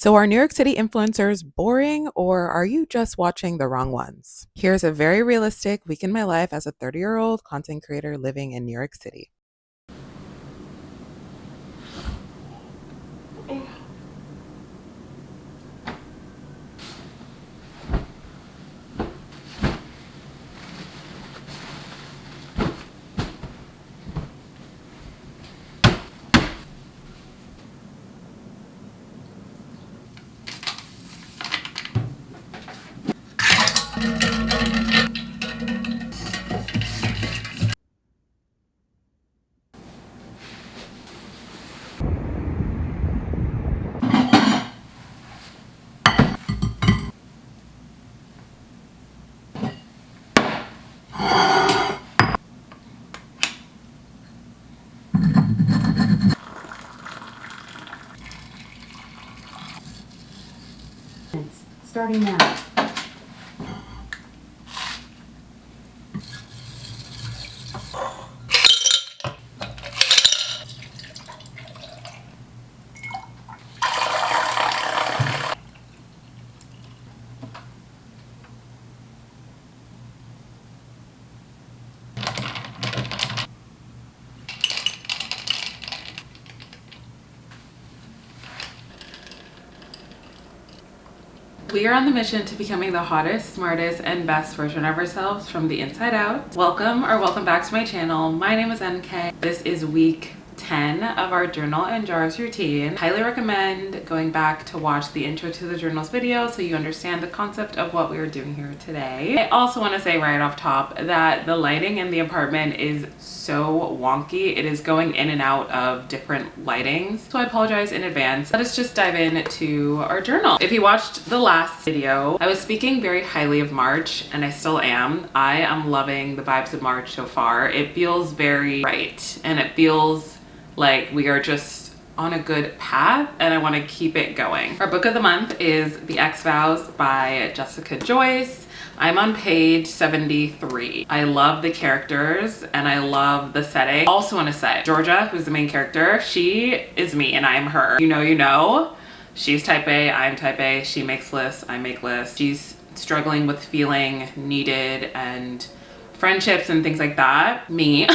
So, are New York City influencers boring, or are you just watching the wrong ones? Here's a very realistic week in my life as a 30-year-old content creator living in New York City. Starting now. We are on the mission to becoming the hottest, smartest, and best version of ourselves from the inside out. Welcome back to my channel. My name is NK. This is week 10 of our journal and jars routine. Highly recommend going back to watch the intro to the journals video so you understand the concept of what we are doing here today. I also want to say right off top that the lighting in the apartment is so wonky. It is going in and out of different lightings, so I apologize in advance. Let us just dive into our journal. If you watched the last video, I was speaking very highly of March, and I still am. I am loving the vibes of March so far. It feels very right, and it feels like we are just on a good path, and I want to keep it going. Our book of the month is The X Vows by Jessica Joyce. I'm on page 73. I love the characters and I love the setting. Also want to say, Georgia, who's the main character, she is me and I'm her. You know. She's type A, I'm type A. She makes lists, I make lists. She's struggling with feeling needed and friendships and things like that. Me.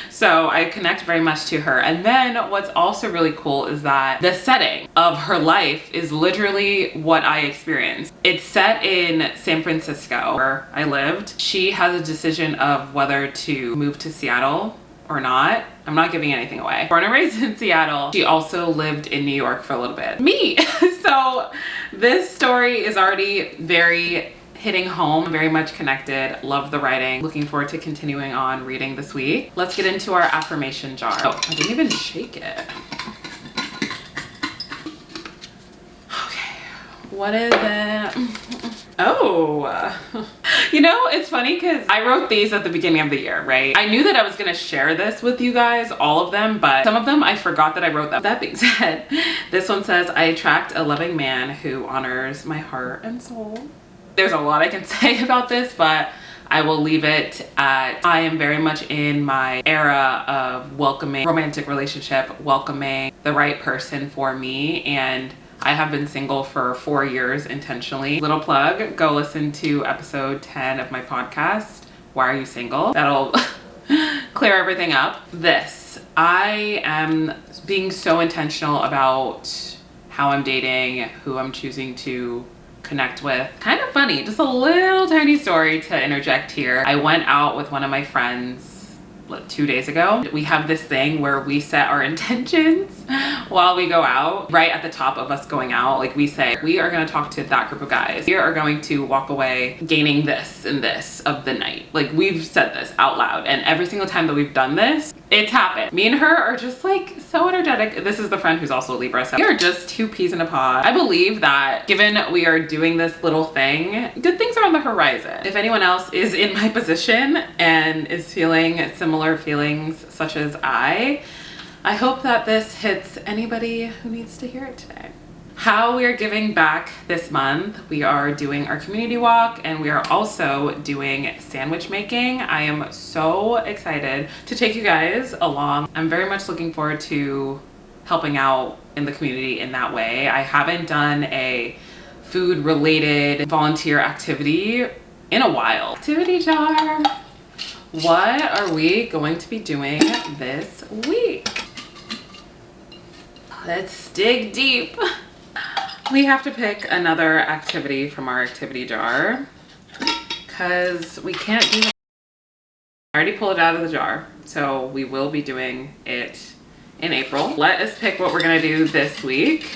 So I connect very much to her. And then what's also really cool is that the setting of her life is literally what I experienced. It's set in San Francisco, where I lived. She has a decision of whether to move to Seattle or not. I'm not giving anything away. Born and raised in Seattle. She also lived in New York for a little bit. Me. So this story is already very hitting home, very much connected. Love the writing. Looking forward to continuing on reading this week. Let's get into our affirmation jar. Oh, I didn't even shake it. Okay, what is it? Oh, you know, it's funny because I wrote these at the beginning of the year, right? I knew that I was gonna share this with you guys, all of them, but some of them I forgot that I wrote them. That being said, this one says, I attract a loving man who honors my heart and soul. There's a lot I can say about this, but I will leave it at I am very much in my era of welcoming romantic relationship, welcoming the right person for me, and I have been single for 4 years intentionally. Little plug, go listen to episode 10 of my podcast, Why Are You Single? That'll clear everything up. I am being so intentional about how I'm dating, who I'm choosing to connect with. Kind of funny, just a little tiny story to interject here. I went out with one of my friends 2 days ago. We have this thing where we set our intentions while we go out. Right at the top of us going out, like we say, we are going to talk to that group of guys. We are going to walk away gaining this and this of the night. Like we've said this out loud, and every single time that we've done this, it's happened. Me and her are just like so energetic. This is the friend who's also a Libra, so we are just two peas in a pod. I believe that given we are doing this little thing, good things are on the horizon. If anyone else is in my position and is feeling similar feelings such as I hope that this hits anybody who needs to hear it today. How we are giving back this month, we are doing our community walk and we are also doing sandwich making. I am so excited to take you guys along. I'm very much looking forward to helping out in the community in that way. I haven't done a food related volunteer activity in a while. Activity jar. What are we going to be doing this week? Let's dig deep. We have to pick another activity from our activity jar because we can't do that. I already pulled it out of the jar, so we will be doing it in April. Let us pick what we're gonna do this week.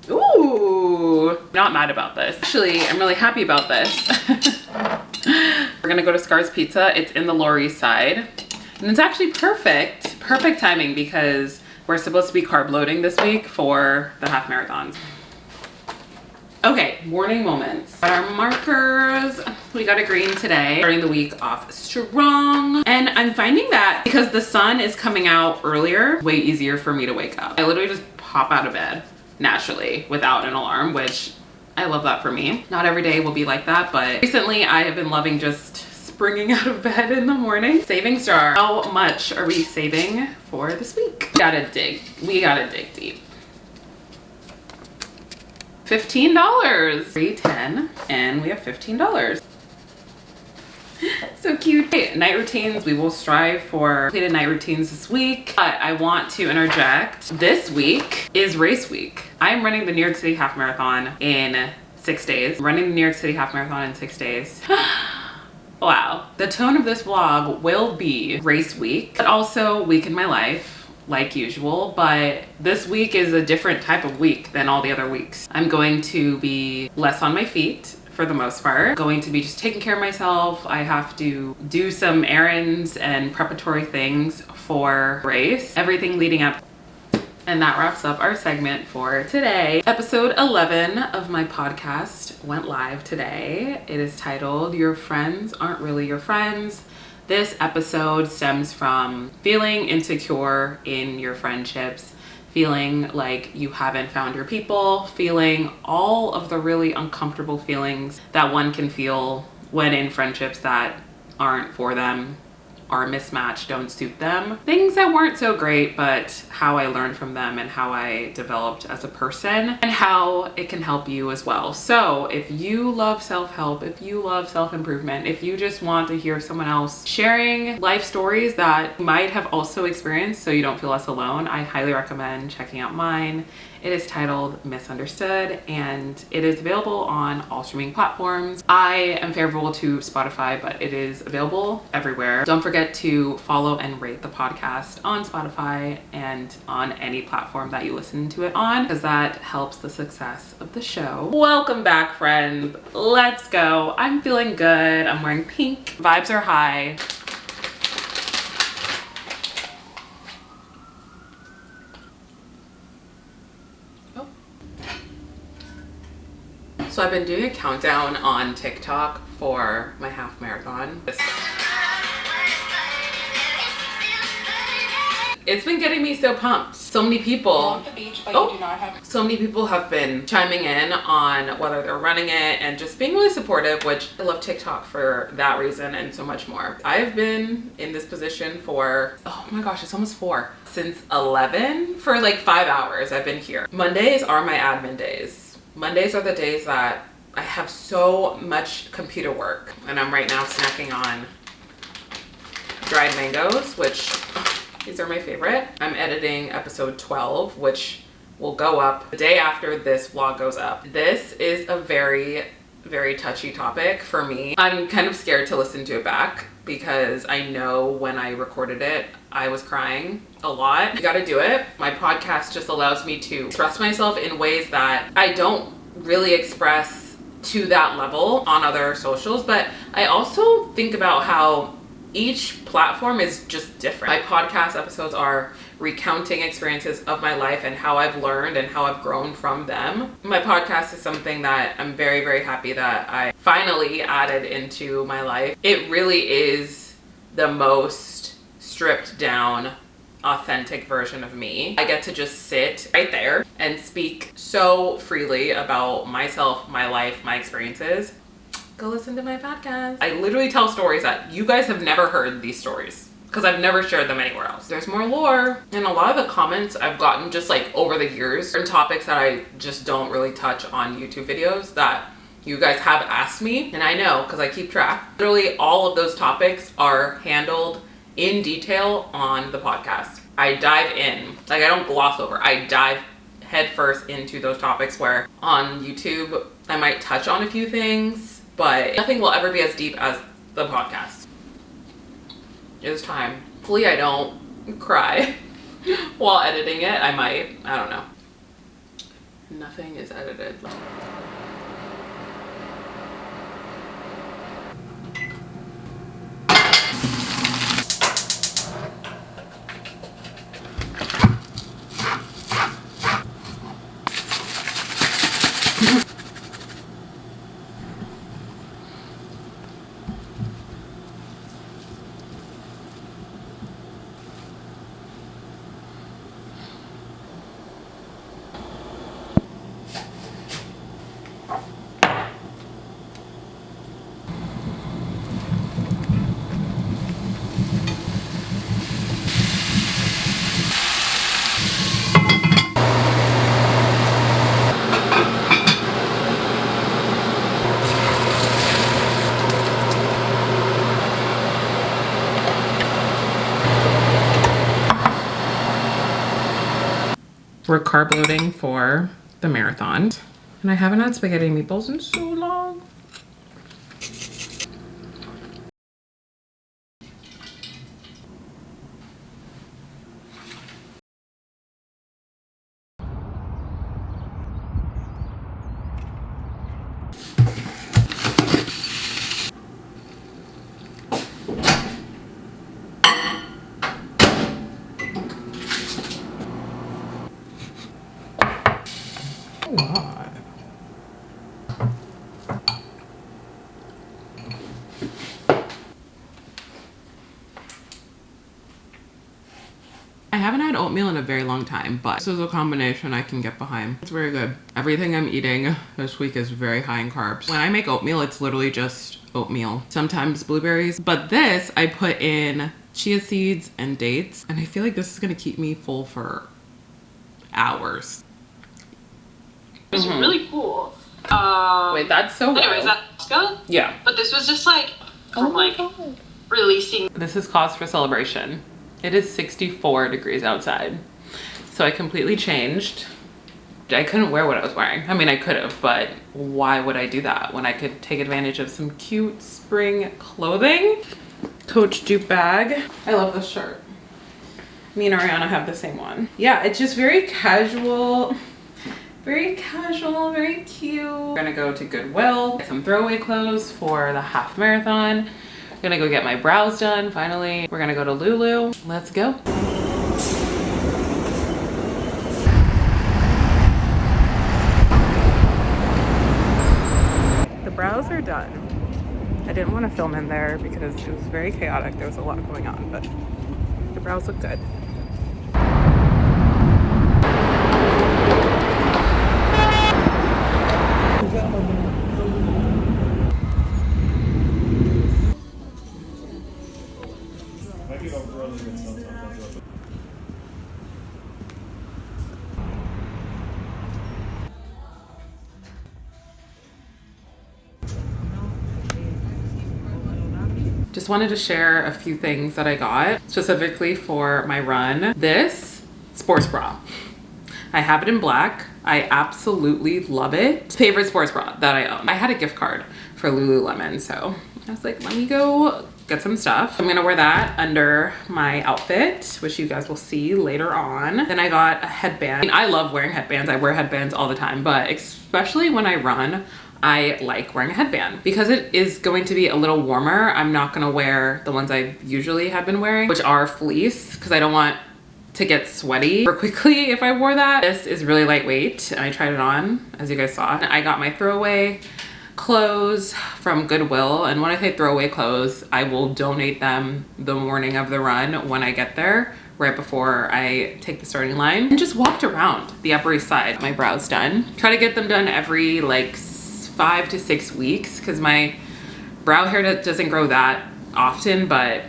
Ooh, not mad about this. Actually, I'm really happy about this. We're gonna go to Scarr's Pizza. It's in the Lower East Side. And it's actually perfect timing because we're supposed to be carb loading this week for the half marathons. Okay, morning moments. Got our markers. We got a green today, starting the week off strong. And I'm finding that because the sun is coming out earlier, way easier for me to wake up. I literally just pop out of bed naturally without an alarm, which I love that for me. Not every day will be like that, but recently I have been loving just springing out of bed in the morning. Savings jar. How much are we saving for this week? We gotta dig deep. $15. 310 and we have $15. So cute. Okay, night routines. We will strive for completed night routines this week. But I want to interject. This week is race week. I'm running the New York City Half Marathon in 6 days. Running the New York City Half Marathon in 6 days. Wow. The tone of this vlog will be race week, but also week in my life, like usual, but this week is a different type of week than all the other weeks. I'm going to be less on my feet for the most part. Going to be just taking care of myself. I have to do some errands and preparatory things for race. Everything leading up. And that wraps up our segment for today. Episode 11 of my podcast went live today. It is titled, Your Friends Aren't Really Your Friends. This episode stems from feeling insecure in your friendships, feeling like you haven't found your people, feeling all of the really uncomfortable feelings that one can feel when in friendships that aren't for them, are mismatched, don't suit them. Things that weren't so great, but how I learned from them and how I developed as a person and how it can help you as well. So if you love self-help, if you love self-improvement, if you just want to hear someone else sharing life stories that you might have also experienced so you don't feel less alone, I highly recommend checking out mine. It is titled Misunderstood and it is available on all streaming platforms. I am favorable to Spotify, but it is available everywhere. Don't forget to follow and rate the podcast on Spotify and on any platform that you listen to it on, because that helps the success of the show. Welcome back, friends. Let's go. I'm feeling good. I'm wearing pink. Vibes are high. So I've been doing a countdown on TikTok for my half marathon. It's been getting me so pumped. So many people, so many people have been chiming in on whether they're running it and just being really supportive, which I love TikTok for that reason and so much more. I've been in this position for, oh my gosh, it's almost 4. Since 11, for like 5 hours I've been here. Mondays are my admin days. Mondays are the days that I have so much computer work, and I'm right now snacking on dried mangoes, which these are my favorite. I'm editing episode 12, which will go up the day after this vlog goes up. This is a very, very touchy topic for me. I'm kind of scared to listen to it back because I know when I recorded it, I was crying a lot. You gotta do it. My podcast just allows me to express myself in ways that I don't really express to that level on other socials, but I also think about how each platform is just different. My podcast episodes are recounting experiences of my life and how I've learned and how I've grown from them. My podcast is something that I'm very, very happy that I finally added into my life. It really is the most stripped down, authentic version of me. I get to just sit right there and speak so freely about myself, my life, my experiences. Go listen to my podcast. I literally tell stories that you guys have never heard these stories. because I've never shared them anywhere else. There's more lore. And a lot of the comments I've gotten just like over the years and topics that I just don't really touch on YouTube videos that you guys have asked me, and I know because I keep track. Literally all of those topics are handled in detail on the podcast. I dive in, like I don't gloss over, I dive headfirst into those topics, where on YouTube I might touch on a few things, but nothing will ever be as deep as the podcast. It's time. Hopefully I don't cry while editing it. I might, I don't know. Nothing is edited. We're carb loading for the marathon, and I haven't had spaghetti and meatballs in so long. A lot. I haven't had oatmeal in a very long time, but this is a combination I can get behind. It's very good. Everything I'm eating this week is very high in carbs. When I make oatmeal, it's literally just oatmeal, sometimes blueberries, but this I put in chia seeds and dates, and I feel like this is gonna keep me full for hours. It's really cool. Wait, that's so anyways, wild. that's good. Yeah. But this was just like from releasing. This is cause for celebration. It is 64 degrees outside. So I completely changed. I couldn't wear what I was wearing. I mean, I could have, but why would I do that when I could take advantage of some cute spring clothing? Coach dupe bag. I love this shirt. Me and Ariana have the same one. Yeah, it's just very casual. Very casual, very cute. We're gonna go to Goodwill, get some throwaway clothes for the half marathon. I'm gonna go get my brows done, finally. We're gonna go to Lulu. Let's go. The brows are done. I didn't want to film in there because it was very chaotic. There was a lot going on, but the brows look good. Just wanted to share a few things that I got specifically for my run. This sports bra, I have it in black. I absolutely love it. Favorite sports bra that I own. I had a gift card for Lululemon, so I was like, let me go get some stuff. I'm gonna wear that under my outfit, which you guys will see later on. Then I got a headband. I mean, I love wearing headbands. I wear headbands all the time, but especially when I run, I like wearing a headband because it is going to be a little warmer. I'm not gonna wear the ones I usually have been wearing, which are fleece, because I don't want to get sweaty super quickly if I wore that. This is really lightweight and I tried it on, as you guys saw. I got my throwaway clothes from Goodwill, and when I say throwaway clothes, I will donate them the morning of the run when I get there, right before I take the starting line, and just walked around the Upper East Side. My brows done. Try to get them done every like 5 to 6 weeks because my brow hair doesn't grow that often, but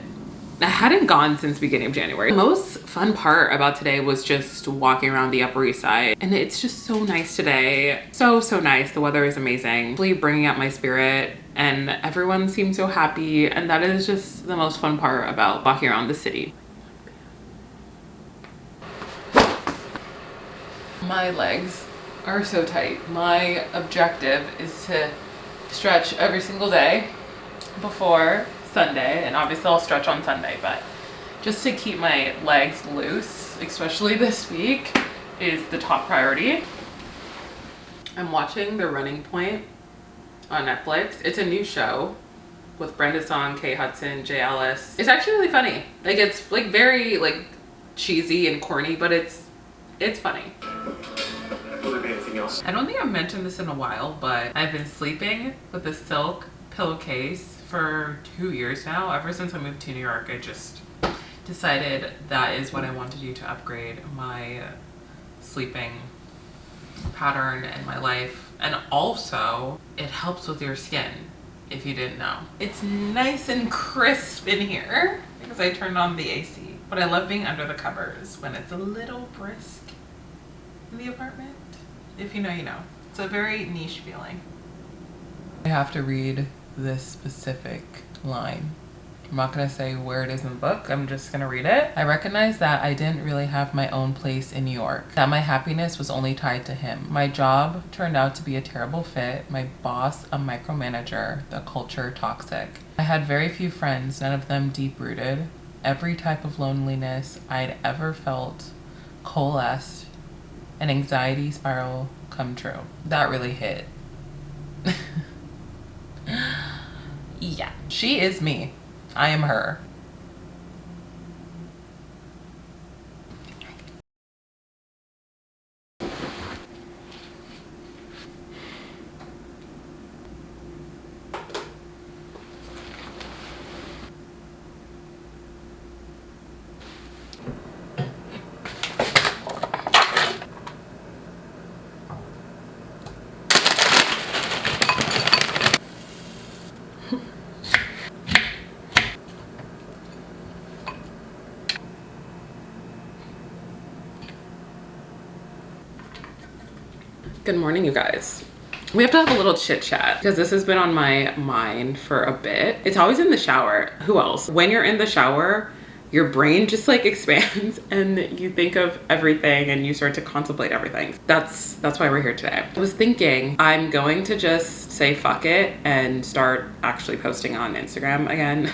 I hadn't gone since beginning of January. The most fun part about today was just walking around the Upper East Side, and it's just so nice today. So nice. The weather is amazing, really bringing up my spirit, and everyone seems so happy, and that is just the most fun part about walking around the city. My legs are so tight. My objective is to stretch every single day before Sunday, and obviously I'll stretch on Sunday, but just to keep my legs loose, especially this week, is the top priority. I'm watching The Running Point on Netflix. It's a new show with Brenda Song, Kate Hudson, Jay Ellis. It's actually really funny. Like, it's like very like cheesy and corny, but it's funny. Will there be anything else? I don't think I've mentioned this in a while, but I've been sleeping with a silk pillowcase for 2 years now. Ever since I moved to New York, I just decided that is what I want to do to upgrade my sleeping pattern in my life. And also, it helps with your skin, if you didn't know. It's nice and crisp in here because I turned on the AC. But I love being under the covers when it's a little brisk in the apartment. If you know, you know. It's a very niche feeling. I have to read this specific line. I'm not gonna say where it is in the book, I'm just gonna read it. I recognize that I didn't really have my own place in New York, that my happiness was only tied to him. My job turned out to be a terrible fit, my boss a micromanager, the culture toxic. I had very few friends, none of them deep-rooted. Every type of loneliness I'd ever felt coalesced, an anxiety spiral come true. That really hit. Yeah, she is me. I am her. Good morning, you guys. We have to have a little chit chat because this has been on my mind for a bit. It's always in the shower. Who else? When you're in the shower, your brain just like expands and you think of everything and you start to contemplate everything. That's why we're here today. I was thinking I'm going to just say fuck it and start actually posting on Instagram again.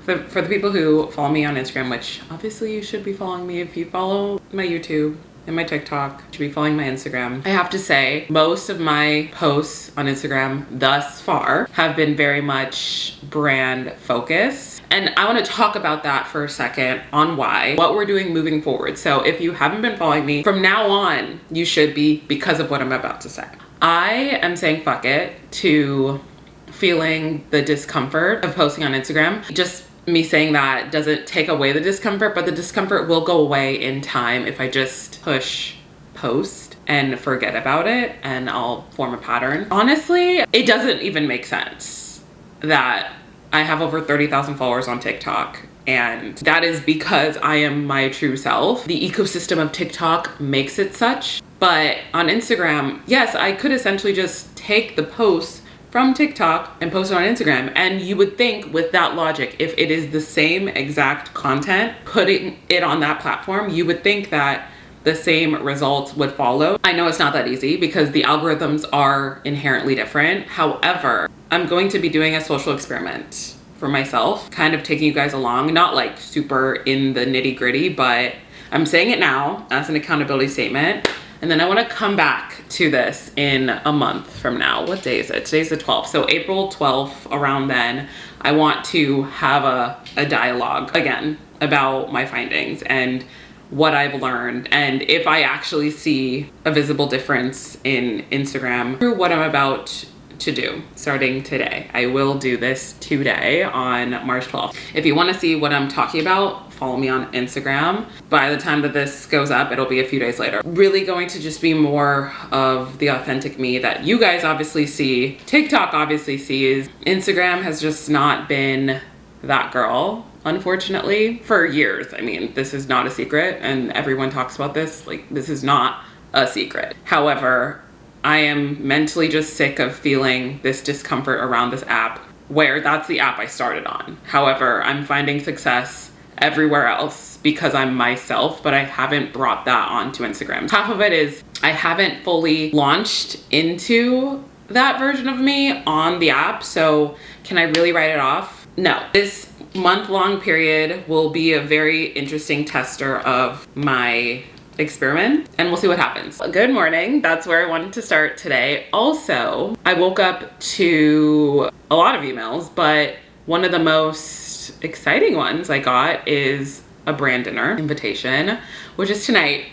For the people who follow me on Instagram, which obviously you should be following me if you follow my YouTube and my TikTok, you should be following my Instagram. I have to say, most of my posts on Instagram thus far have been very much brand focused. And I want to talk about that for a second on what we're doing moving forward. So if you haven't been following me, from now on, you should be, because of what I'm about to say. I am saying fuck it to feeling the discomfort of posting on Instagram. Just me saying that doesn't take away the discomfort, but the discomfort will go away in time if I just push post and forget about it, and I'll form a pattern. Honestly, it doesn't even make sense that I have over 30,000 followers on TikTok, and that is because I am my true self. The ecosystem of TikTok makes it such, but on Instagram, yes, I could essentially just take the post from TikTok and post it on Instagram. And you would think with that logic, if it is the same exact content, putting it on that platform, you would think that the same results would follow. I know it's not that easy because the algorithms are inherently different. However, I'm going to be doing a social experiment for myself, kind of taking you guys along, not like super in the nitty gritty, but I'm saying it now as an accountability statement. And then I want to come back to this in a month from now. What day is it? Today's the 12th. So April 12th, around then, I want to have a dialogue again about my findings and what I've learned, and if I actually see a visible difference in Instagram through what I'm about to do starting today. I will do this today on March 12th. If you want to see what I'm talking about, follow me on Instagram. By the time that this goes up, it'll be a few days later. Really going to just be more of the authentic me that you guys obviously see, TikTok obviously sees. Instagram has just not been that girl unfortunately, for years. I mean, this is not a secret, and everyone talks about this. Like, this is not a secret. However, I am mentally just sick of feeling this discomfort around this app, where that's the app I started on. However, I'm finding success everywhere else because I'm myself, but I haven't brought that onto Instagram. Half of it is I haven't fully launched into that version of me on the app. So can I really write it off? No. This month-long period will be a very interesting tester of my experiment, and we'll see what happens. Good morning. That's where I wanted to start today. Also, I woke up to a lot of emails, but one of the most exciting ones I got is a brand dinner invitation, which is tonight.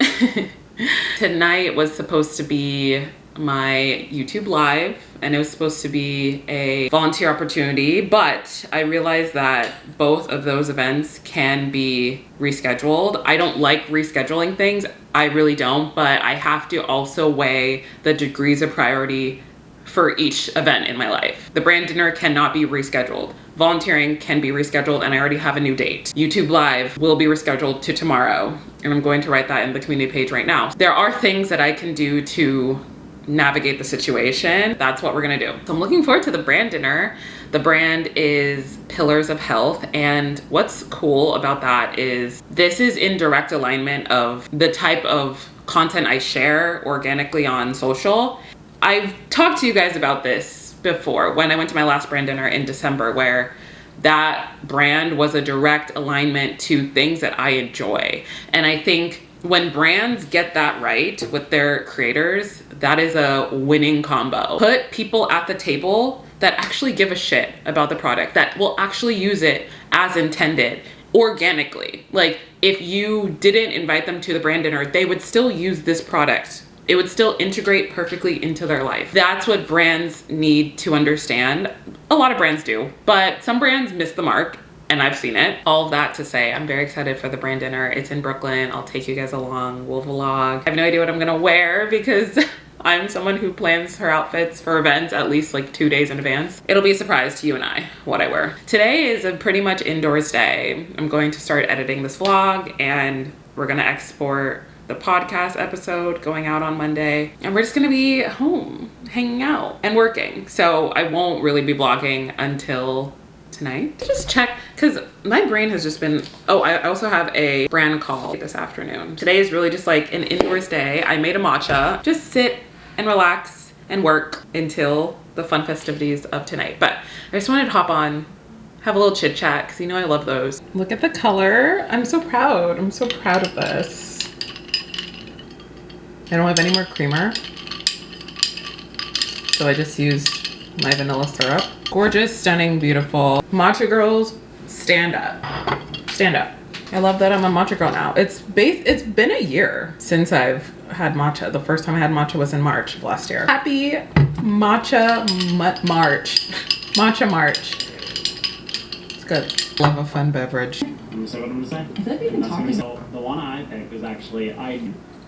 Tonight was supposed to be my YouTube live, and it was supposed to be a volunteer opportunity, but I realized that both of those events can be rescheduled. I don't like rescheduling things, I really don't, but I have to also weigh the degrees of priority for each event in my life. The brand dinner cannot be rescheduled. Volunteering can be rescheduled, and I already have a new date. YouTube Live will be rescheduled to tomorrow, and I'm going to write that in the community page right now. There are things that I can do to navigate the situation. That's what we're gonna do. So I'm looking forward to the brand dinner. The brand is Pillars of Health, and what's cool about that is this is in direct alignment of the type of content I share organically on social. I've talked to you guys about this before when I went to my last brand dinner in December, where that brand was a direct alignment to things that I enjoy. And I think when brands get that right with their creators, that is a winning combo. Put people at the table that actually give a shit about the product, that will actually use it as intended organically. Like, if you didn't invite them to the brand dinner, they would still use this product. It would still integrate perfectly into their life. That's what brands need to understand. A lot of brands do, but some brands miss the mark, and I've seen it. All of that to say, I'm very excited for the brand dinner. It's in Brooklyn. I'll take you guys along. We'll vlog. I have no idea what I'm gonna wear because I'm someone who plans her outfits for events at least like 2 days in advance. It'll be a surprise to you and I what I wear. Today is a pretty much indoors day. I'm going to start editing this vlog, and we're gonna export the podcast episode going out on Monday, and we're just gonna be home hanging out and working. So I won't really be vlogging until tonight. Just check, because my brain has just been, oh, I also have a brand call this afternoon. Today is really just like an indoors day. I made a matcha. Just sit and relax and work until the fun festivities of tonight. But I just wanted to hop on, have a little chit chat, because you know I love those. Look at the color. I'm so proud. I'm so proud of this. I don't have any more creamer, so I just used my vanilla syrup. Gorgeous, stunning, beautiful. Matcha girls, stand up. Stand up. I love that I'm a matcha girl now. It's been a year since I've had matcha. The first time I had matcha was in March of last year. Happy matcha March. Matcha March. It's good. Love a fun beverage. I'm gonna say what I'm gonna say. I feel like we've been talking. So the one I picked was actually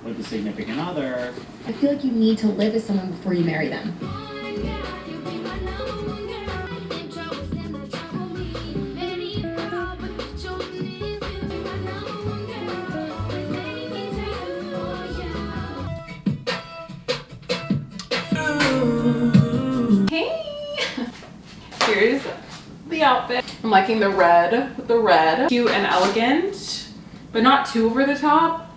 with a significant other. I feel like you need to live with someone before you marry them. Hey! Here's the outfit. I'm liking the red with the red. Cute and elegant, but not too over the top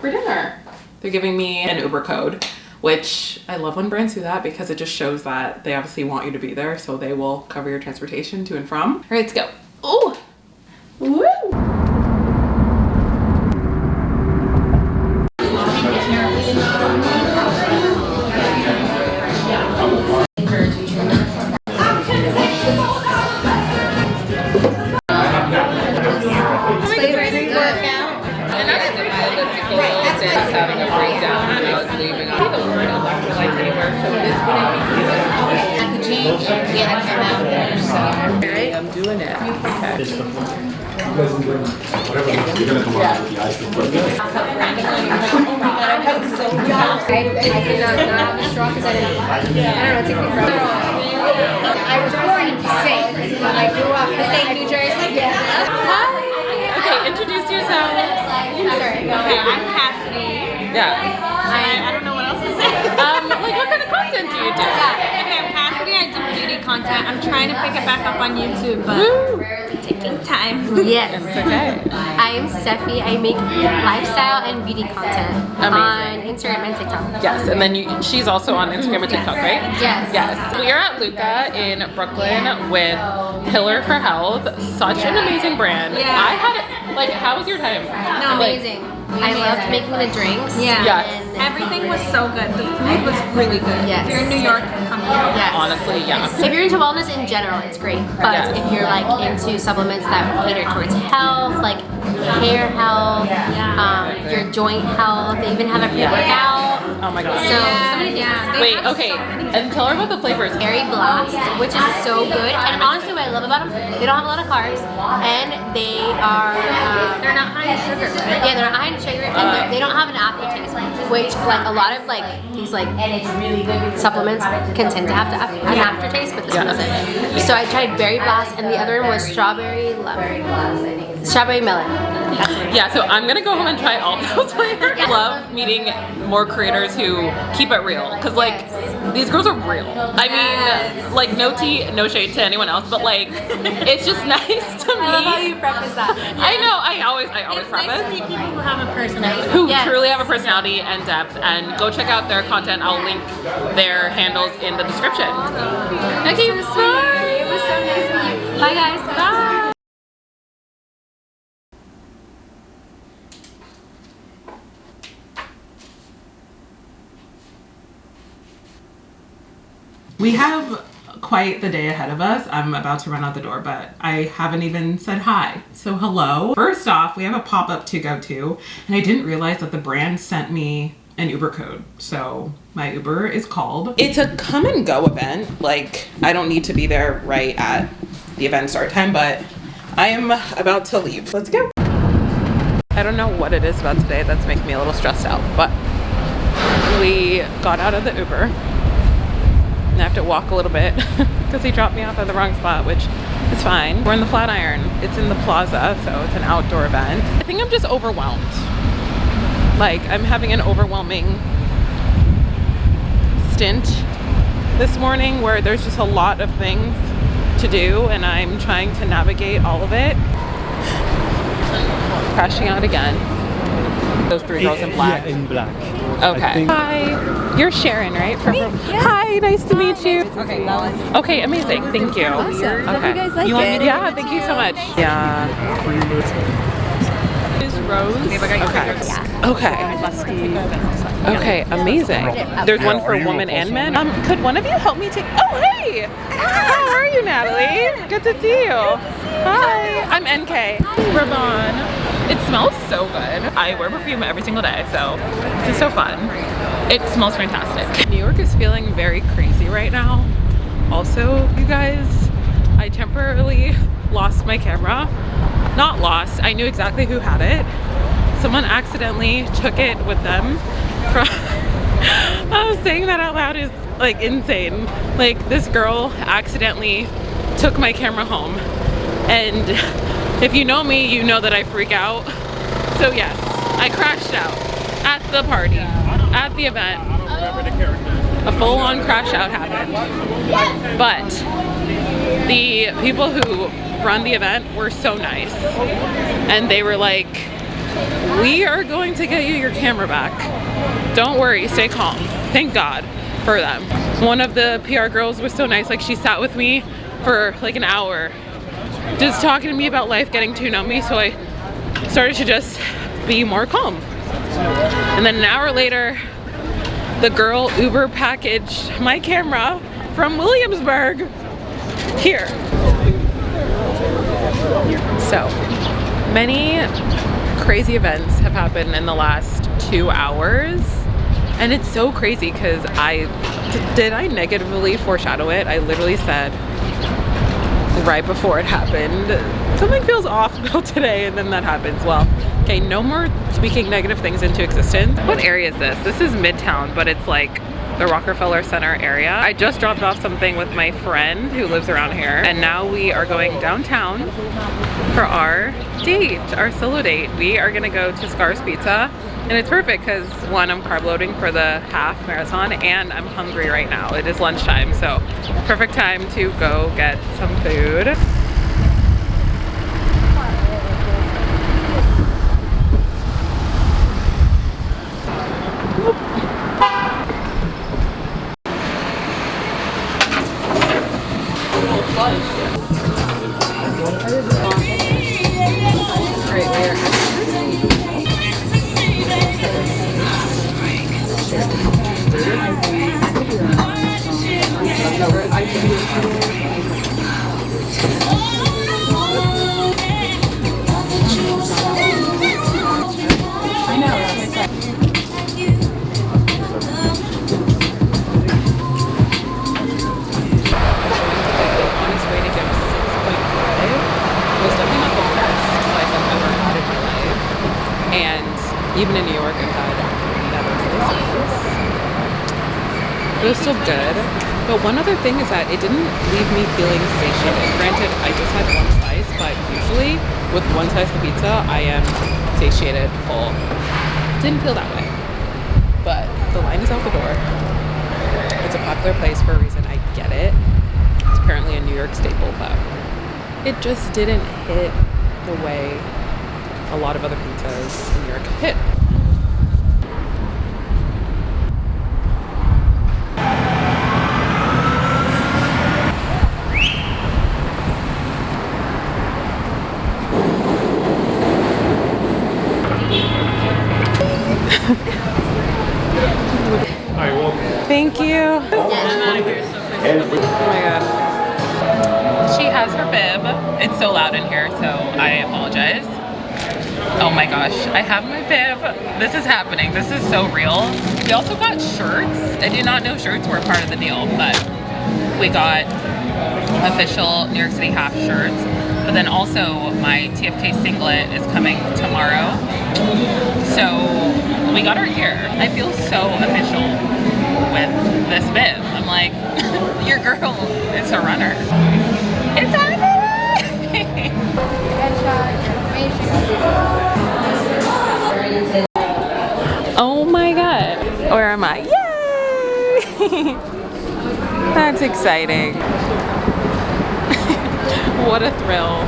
for dinner. They're giving me an Uber code, which I love when brands do that because it just shows that they obviously want you to be there, so they will cover your transportation to and from. All right, let's go. Ooh! Woo! Having a breakdown and I was leaving. I don't know electrolytes anywhere, so this wouldn't be good. Yeah, come out there, so. Okay, I'm doing it. Okay. You're gonna come out with the ice cream. Oh my god, I felt so bad. I did not have a straw because I don't know, it took me forever. I was born in St. but I grew up in St. New Jersey. Hi. Okay, introduce yourself. Okay, I'm Cassidy. Yeah. I don't know what else to say. Like what kind of content do you do? Okay, I'm Cassidy. I do beauty content. I'm trying to pick it back up on YouTube, but it's taking time. Yes. It's okay. I am Steffi. I make lifestyle and beauty content on Instagram and TikTok. Yes, and then she's also on Instagram and TikTok, right? Yes. Yes. We are at Luca in Brooklyn with Pillar for Health. Such an amazing brand. Yeah. I had, like, how was your time? No, Amazing. I loved making the drinks. Yeah. Yes. Everything was so good. The food was really good. Yes. If you're in New York, come here. Yes. Honestly, yeah. If you're into wellness in general, it's great. But Yes. if you're like into supplements that cater towards health, like hair health, your joint health, they even have a pre-workout. Oh my god. So somebody Yeah. Wait, okay, and tell her about the flavors. Berry Blast, which is so good. And honestly, what I love about them, they don't have a lot of carbs, and they are They're not high in sugar, right? yeah, they're not high in sugar, and they don't have an aftertaste, which like a lot of like these like supplements can tend to have an aftertaste, but this one doesn't. So I tried Berry Blast, and the other one was strawberry melon. That's what it is. Yeah, so I'm gonna go home and try all those flavors. Yeah. Love meeting more creators who keep it real, because like these girls are real. I mean, like no tea, no shade to anyone else, but like it's just nice to me. I love how you preface that. I know, I always It's preface. nice to meet people who have a personality. Who Yes. truly have a personality and depth, and go check out their content. I'll link their handles in the description. Okay, bye. It was so nice to meet you. Bye guys. Bye. We have quite the day ahead of us. I'm about to run out the door, but I haven't even said hi. So hello. First off, we have a pop-up to go to, and I didn't realize that the brand sent me an Uber code. So my Uber is called. It's a come and go event. Like, I don't need to be there right at the event start time, but I am about to leave. Let's go. I don't know what it is about today that's making me a little stressed out, but we got out of the Uber. I have to walk a little bit because he dropped me off at the wrong spot, which is fine. We're in the Flatiron. It's in the plaza, so it's an outdoor event. I think I'm just overwhelmed. Like, I'm having an overwhelming stint this morning where there's just a lot of things to do, and I'm trying to navigate all of it. Crashing out again. Those three girls in black. Yeah, in black. Okay. Hi. You're Sharon, right? Hi, nice to meet you. Okay, okay, amazing. Thank you. Awesome. Okay. You guys like it? Yeah, thank you so much. Yeah. Is Rose? Okay. Okay, amazing. There's one for women and men. Could one of you help me take? Oh, hey! How are you, Natalie? Good to see you. Hi, I'm NK. Raban. It smells so good. I wear perfume every single day, so this is so fun. It smells fantastic. New York is feeling very crazy right now. Also, you guys, I temporarily lost my camera. Not lost, I knew exactly who had it. Someone accidentally took it with them from saying that out loud is like insane. Like, this girl accidentally took my camera home, and if you know me, you know that I freak out. So yes, I crashed out at the party, at the event. A full-on crash out happened. But the people who run the event were so nice. And they were like, we are going to get you your camera back. Don't worry, stay calm. Thank God for them. One of the PR girls was so nice, like she sat with me for like an hour just talking to me about life, getting to know me, so I started to just be more calm. And then an hour later, the girl Uber packaged my camera from Williamsburg here. So many crazy events have happened in the last 2 hours, and it's so crazy because did I negatively foreshadow it? I literally said right before it happened, something feels off about today, and then that happens. Well, okay, no more speaking negative things into existence. What area is this? This is Midtown, but it's like the Rockefeller Center area. I just dropped off something with my friend who lives around here, and now we are going downtown for our date, our solo date. We are gonna go to Scarr's Pizza, and it's perfect because one, I'm carb loading for the half marathon, and I'm hungry right now. It is lunchtime, so perfect time to go get some food. Even in New York, I've had better slices. It was still good. But one other thing is that it didn't leave me feeling satiated. Granted, I just had one slice, but usually with one slice of pizza, I am satiated, full. Didn't feel that way. But the line is out the door. It's a popular place for a reason. I get it. It's apparently a New York staple, but it just didn't hit the way a lot of other pizzas in New York hit. Thank you. Oh my god. She has her bib. It's so loud in here, so I apologize. Oh my gosh, I have my bib. This is happening. This is so real. We also got shirts. I did not know shirts were part of the deal, but we got official New York City half shirts. But then also my TFK singlet is coming tomorrow. So we got our gear. I feel so official with this bib. I'm like, your girl is a runner. It's happening! Oh my god. Where am I? Yay! That's exciting. What a thrill.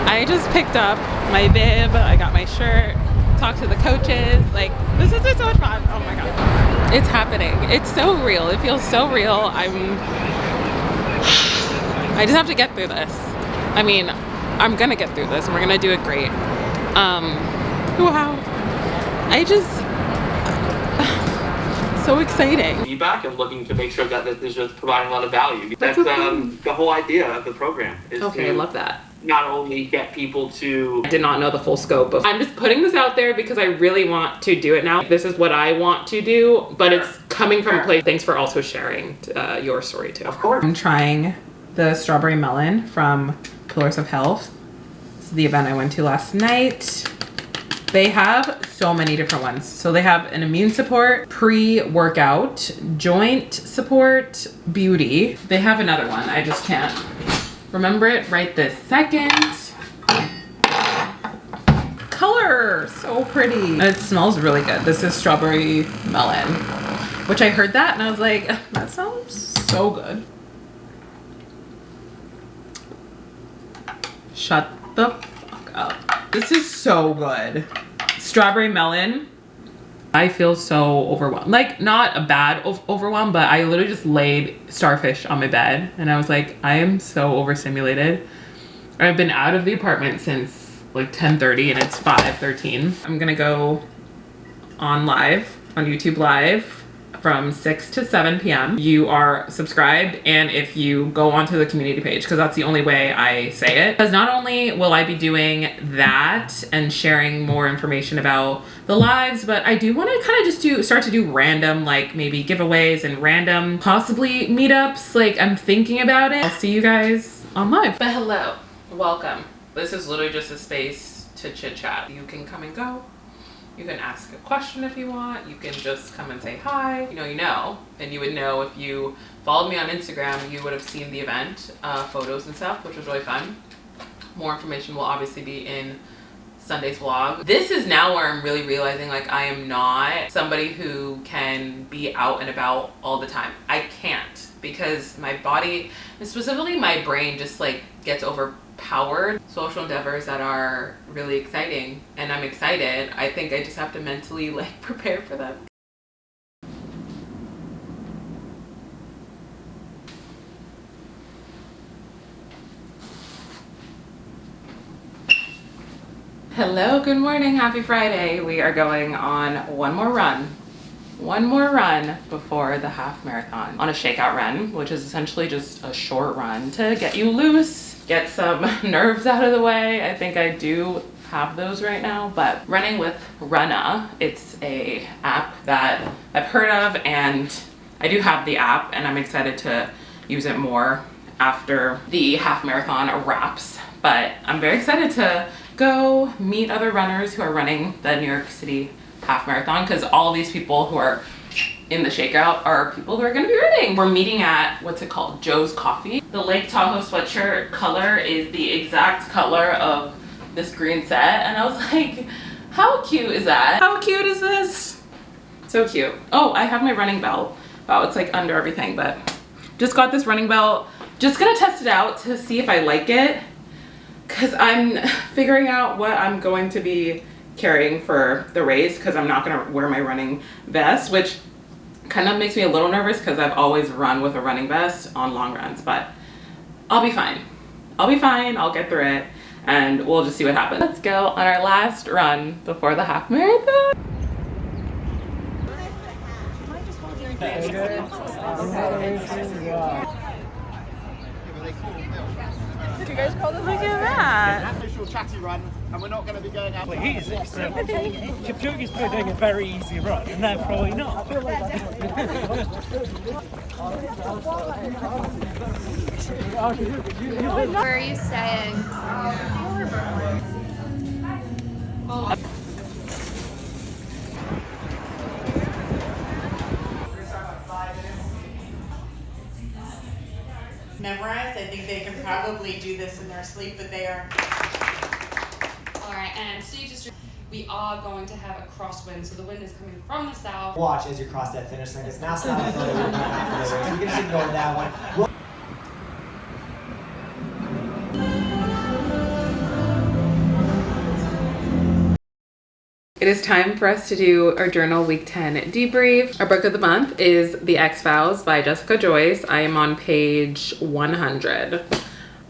I just picked up my bib, I got my shirt, talked to the coaches. Like, this is just so much fun. Oh my god. It's happening. It's so real. It feels so real. I just have to get through this. I mean, I'm gonna get through this and we're gonna do it great. Wow. So exciting. Feedback and looking to make sure that this is providing a lot of value. That's the whole idea of the program. Is okay, I love that. Not only get people to... I did not know the full scope of... I'm just putting this out there because I really want to do it now. This is what I want to do, but it's coming from a place. Thanks for also sharing your story too. Of course. I'm trying the strawberry melon from Pillars of Health. This is the event I went to last night. They have so many different ones. So they have an immune support, pre-workout, joint support, beauty. They have another one. I just can't remember it right this second. Color, so pretty. And it smells really good. This is strawberry melon, which I heard that and I was like, that sounds so good. Shut the fuck up. This is so good. Strawberry melon. I feel so overwhelmed. Like, not a bad overwhelm, but I literally just laid starfish on my bed and I was like, I am so overstimulated. I've been out of the apartment since like 10:30 and it's 5:13. I'm gonna go on live, on YouTube Live from 6 to 7 p.m. You are subscribed, and if you go onto the community page, because that's the only way I say it. Because not only will I be doing that and sharing more information about the lives, but I do want to kind of just start to do random, like maybe giveaways and random possibly meetups. Like, I'm thinking about it. I'll see you guys on live. But hello, welcome. This is literally just a space to chit chat. You can come and go You can ask a question if you want. You can just come and say hi. You know. And you would know if you followed me on Instagram, you would have seen the event photos and stuff, which was really fun. More information will obviously be in Sunday's vlog. This is now where I'm really realizing like I am not somebody who can be out and about all the time. I can't, because my body, and specifically my brain, just like gets overpowered. Social endeavors that are really exciting and I'm excited, I think I just have to mentally like prepare for them. Hello, good morning, happy Friday. We are going on one more run before the half marathon, on a shakeout run, which is essentially just a short run to get you loose, get some nerves out of the way. I think I do have those right now, but running with Runna, it's a app that I've heard of, and I do have the app and I'm excited to use it more after the half marathon wraps. But I'm very excited to go meet other runners who are running the New York City half marathon, because all these people who are in the shakeout are people who are going to be running. We're meeting at, what's it called, Joe's Coffee. The Lake Tahoe sweatshirt color is the exact color of this green set, and I was like, how cute is that? How cute is this? So cute. Oh, I have my running belt. Wow, it's like under everything, but just got this running belt. Just gonna test it out to see if I like it, because I'm figuring out what I'm going to be carrying for the race, because I'm not going to wear my running vest, which kind of makes me a little nervous because I've always run with a running vest on long runs, but I'll be fine. I'll be fine. I'll get through it and we'll just see what happens. Let's go on our last run before the half marathon. Look at that. Official chatty run, and we're not going to be going out. Kipchoge's doing a very easy run, and they're probably not. Where are you staying? Memorized. I think they can probably do this in their sleep, but they are. All right, and so we are going to have a crosswind, so the wind is coming from the south. Watch as you cross that finish line. It's not photo. You can just ignore that one. It is time for us to do our journal week 10 debrief. Our book of the month is The X-Files by Jessica Joyce. I am on page 100.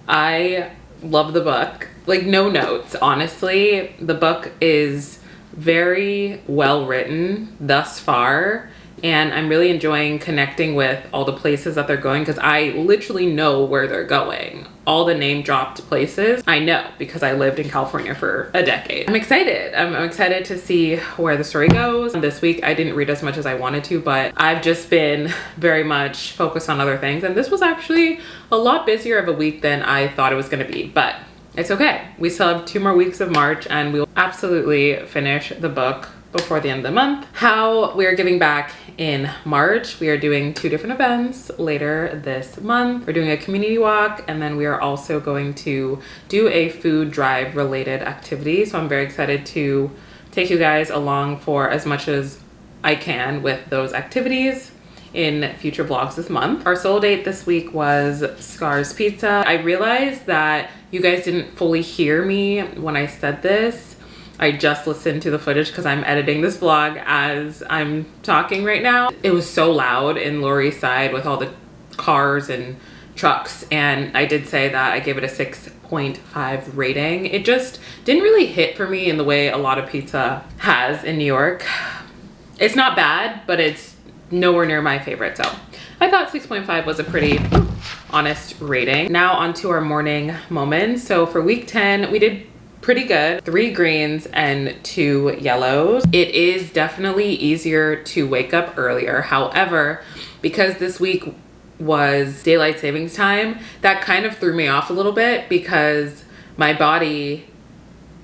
I love the book. Like, no notes, honestly. The book is very well written thus far, and I'm really enjoying connecting with all the places that they're going, because I literally know where they're going. All the name dropped places I know because I lived in California for a decade. I'm excited. I'm excited to see where the story goes. This week I didn't read as much as I wanted to, but I've just been very much focused on other things, and this was actually a lot busier of a week than I thought it was going to be, but it's okay. We still have 2 more weeks of March and we'll absolutely finish the book before the end of the month. How we are giving back in March. We are doing 2 different events later this month. We're doing a community walk, and then we are also going to do a food drive related activity. So I'm very excited to take you guys along for as much as I can with those activities in future vlogs this month. Our solo date this week was Scarr's Pizza. I realized that you guys didn't fully hear me when I said this. I just listened to the footage because I'm editing this vlog as I'm talking right now. It was so loud in Lower East Side with all the cars and trucks, and I did say that I gave it a 6.5 rating. It just didn't really hit for me in the way a lot of pizza has in New York. It's not bad, but it's nowhere near my favorite, so I thought 6.5 was a pretty honest rating. Now onto our morning moments. So for week 10, we did pretty good. 3 greens and 2 yellows. It is definitely easier to wake up earlier. However, because this week was daylight savings time, that kind of threw me off a little bit because my body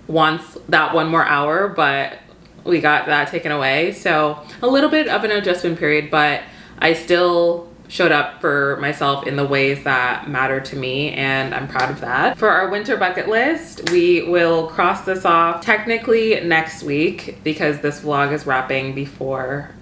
wants that 1 more hour, but we got that taken away. So a little bit of an adjustment period, but I still showed up for myself in the ways that matter to me, and I'm proud of that. For our winter bucket list, we will cross this off technically next week because this vlog is wrapping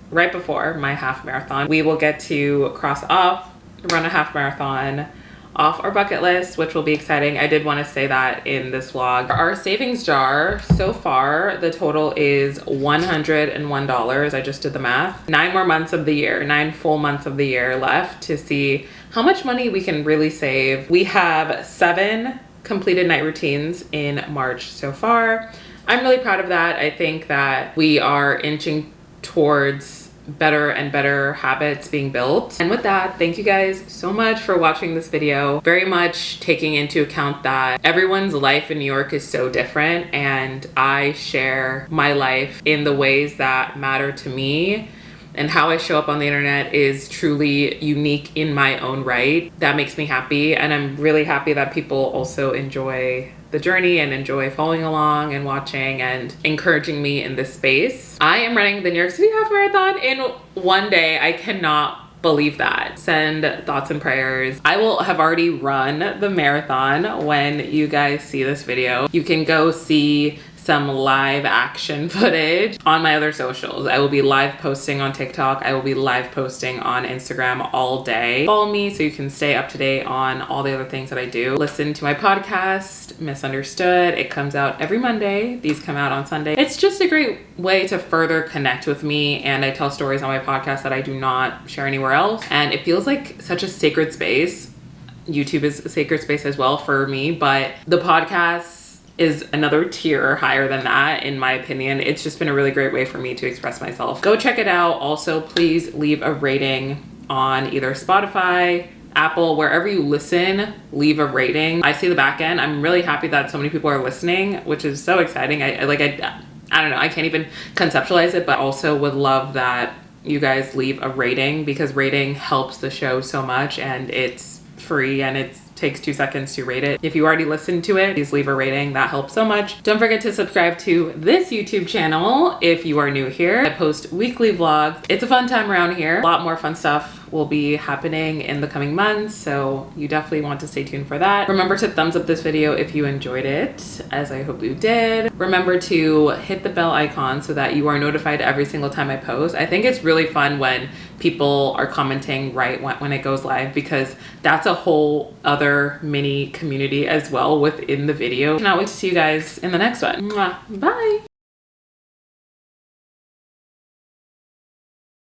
right before my half marathon. We will get to cross off, run a half marathon off our bucket list, which will be exciting. I did want to say that in this vlog. Our savings jar, so far, the total is $101. I just did the math. 9 more months of the year, 9 full months of the year left to see how much money we can really save. We have 7 completed night routines in March so far. I'm really proud of that. I think that we are inching towards better and better habits being built. And with that, thank you guys so much for watching this video. Very much taking into account that everyone's life in New York is so different, and I share my life in the ways that matter to me, and how I show up on the internet is truly unique in my own right. That makes me happy, and I'm really happy that people also enjoy the journey and enjoy following along and watching and encouraging me in this space. I am running the New York City Half Marathon in one day. I cannot believe that. Send thoughts and prayers. I will have already run the marathon when you guys see this video. You can go see some live action footage on my other socials. I will be live posting on TikTok. I will be live posting on Instagram all day. Follow me so you can stay up to date on all the other things that I do. Listen to my podcast, Misunderstood. It comes out every Monday. These come out on Sunday. It's just a great way to further connect with me, and I tell stories on my podcast that I do not share anywhere else. And it feels like such a sacred space. YouTube is a sacred space as well for me, but the podcast is another tier higher than that, in my opinion. It's just been a really great way for me to express myself. Go check it out. Also, please leave a rating on either Spotify, Apple, wherever you listen. Leave a rating. I see the back end. I'm really happy that so many people are listening, which is so exciting. I don't know, I can't even conceptualize it, but also would love that you guys leave a rating, because rating helps the show so much, and it's free and it takes 2 seconds to rate it. If you already listened to it, please leave a rating. That helps so much. Don't forget to subscribe to this YouTube channel if you are new here. I post weekly vlogs. It's a fun time around here. A lot more fun stuff will be happening in the coming months, so you definitely want to stay tuned for that. Remember to thumbs up this video if you enjoyed it, as I hope you did. Remember to hit the bell icon so that you are notified every single time I post. I think it's really fun when people are commenting right when it goes live, because that's a whole other mini community as well within the video. Cannot wait to see you guys in the next one. Mwah. Bye.